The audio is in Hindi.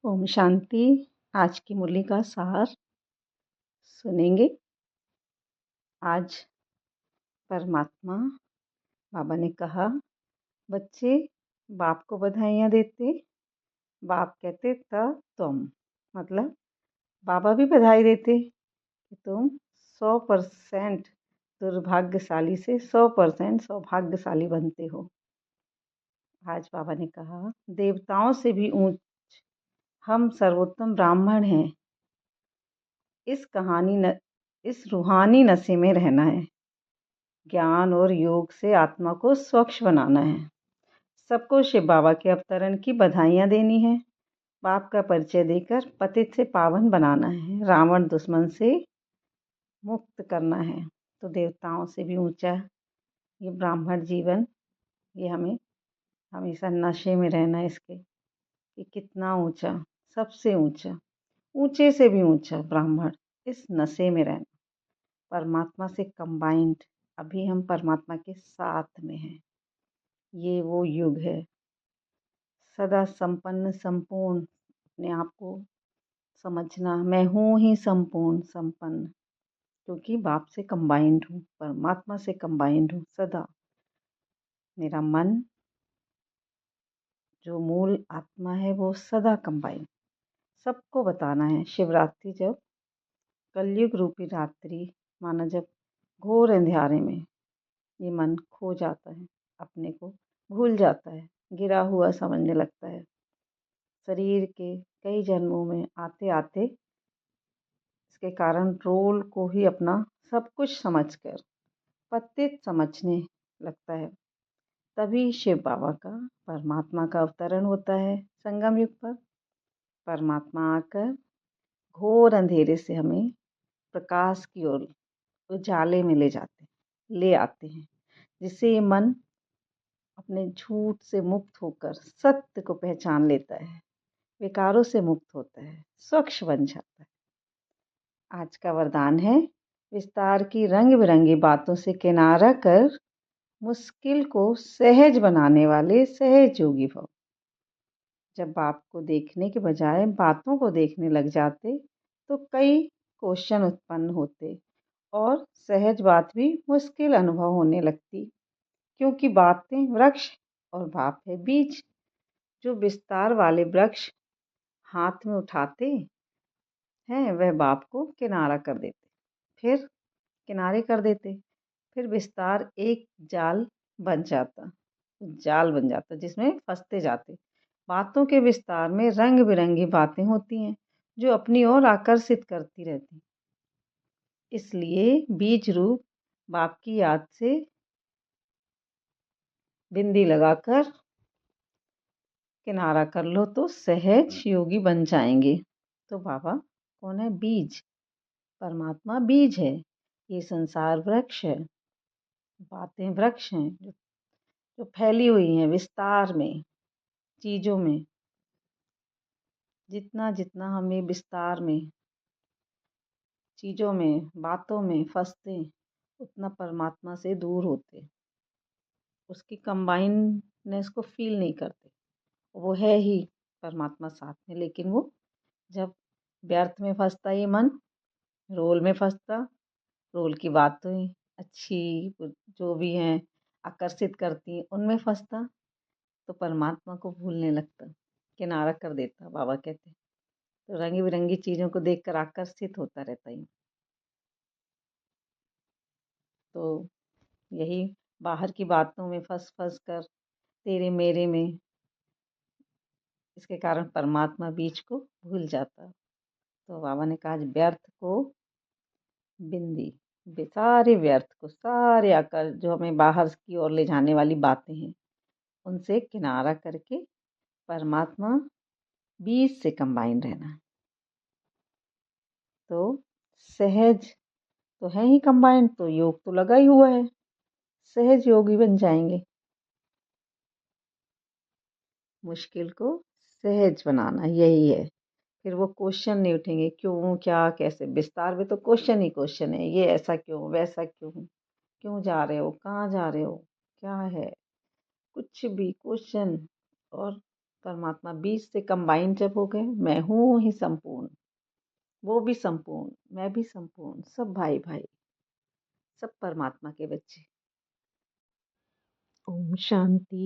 ओम शांति। आज की मुरली का सार सुनेंगे। आज परमात्मा बाबा ने कहा, बच्चे बाप को बधाइयाँ देते। बाप कहते था तुम, मतलब बाबा भी बधाई देते कि तुम 100% दुर्भाग्यशाली से 100% सौभाग्यशाली बनते हो। आज बाबा ने कहा, देवताओं से भी ऊंच हम सर्वोत्तम ब्राह्मण हैं। इस रूहानी नशे में रहना है। ज्ञान और योग से आत्मा को स्वच्छ बनाना है। सबको शिव बाबा के अवतरण की बधाइयाँ देनी है। बाप का परिचय देकर पतित से पावन बनाना है। रावण दुश्मन से मुक्त करना है। तो देवताओं से भी ऊंचा ये ब्राह्मण जीवन, ये हमें हमेशा नशे में रहना है इसके, कि कितना ऊंचा, सबसे ऊंचा, ऊंचे से भी ऊंचा ब्राह्मण, इस नशे में रहना, परमात्मा से कंबाइंड। अभी हम परमात्मा के साथ में हैं। ये वो युग है, सदा संपन्न संपूर्ण। अपने आप को समझना, मैं हूँ ही संपूर्ण संपन्न, क्योंकि बाप से कंबाइंड हूँ, परमात्मा से कंबाइंड हूँ सदा। मेरा मन जो मूल आत्मा है वो सदा कंबाइंड। सबको बताना है। शिवरात्रि जब कलयुग रूपी रात्रि, माना जब घोर अंधेरे में ये मन खो जाता है, अपने को भूल जाता है, गिरा हुआ समझने लगता है। शरीर के कई जन्मों में आते आते इसके कारण रोल को ही अपना सब कुछ समझकर पतित समझने लगता है। तभी शिव बाबा का, परमात्मा का अवतरण होता है संगम युग पर। परमात्मा आकर घोर अंधेरे से हमें प्रकाश की ओर, उजाले में ले आते हैं, जिससे ये मन अपने झूठ से मुक्त होकर सत्य को पहचान लेता है, विकारों से मुक्त होता है, स्वच्छ बन जाता है। आज का वरदान है, विस्तार की रंग बिरंगी बातों से किनारा कर मुश्किल को सहज बनाने वाले सहज योगी भव। जब बाप को देखने के बजाय बातों को देखने लग जाते तो कई क्वेश्चन उत्पन्न होते और सहज बात भी मुश्किल अनुभव होने लगती, क्योंकि बातें वृक्ष और बाप है बीज। जो विस्तार वाले वृक्ष हाथ में उठाते हैं वह बाप को किनारा कर देते, फिर किनारे कर देते, फिर विस्तार एक जाल बन जाता जिसमें फंसते जाते। बातों के विस्तार में रंग बिरंगी बातें होती हैं जो अपनी ओर आकर्षित करती रहती। इसलिए बीज रूप बाप की याद से बिंदी लगाकर किनारा कर लो तो सहज योगी बन जाएंगे। तो बाबा कौन है? बीज। परमात्मा बीज है, ये संसार वृक्ष है, बातें वृक्ष हैं जो फैली हुई हैं विस्तार में, चीज़ों में। जितना जितना हमें विस्तार में, चीज़ों में, बातों में फंसते, उतना परमात्मा से दूर होते, उसकी कंबाइंडनेस को फील नहीं करते। वो है ही परमात्मा साथ में, लेकिन वो जब व्यर्थ में फंसता ये मन, रोल में फंसता, रोल की बातें अच्छी जो भी हैं आकर्षित करती, उनमें फंसता, तो परमात्मा को भूलने लगता, किनारा कर देता। बाबा कहते तो रंगी बिरंगी चीज़ों को देखकर आकर्षित होता रहता ही। तो यही बाहर की बातों में फंस फंस कर तेरे मेरे में, इसके कारण परमात्मा बीज को भूल जाता। तो बाबा ने कहा, आज व्यर्थ को बिंदी, सारे व्यर्थ को, सारे आकर जो हमें बाहर की ओर ले जाने वाली बातें हैं, उनसे किनारा करके परमात्मा बीज से कंबाइन रहना। तो सहज तो है ही कंबाइंड, तो योग तो लगा ही हुआ है, सहज योगी बन जाएंगे। मुश्किल को सहज बनाना यही है। फिर वो क्वेश्चन नहीं उठेंगे, क्यों, क्या, कैसे। विस्तार में तो क्वेश्चन ही क्वेश्चन है, ये ऐसा क्यों, वैसा क्यों, क्यों जा रहे हो, कहाँ जा रहे हो, क्या है, कुछ भी क्वेश्चन और परमात्मा बीज से कंबाइन जब हो गए, मैं हूँ ही संपूर्ण, वो भी संपूर्ण, मैं भी संपूर्ण, सब भाई भाई, सब परमात्मा के बच्चे। ओम शांति।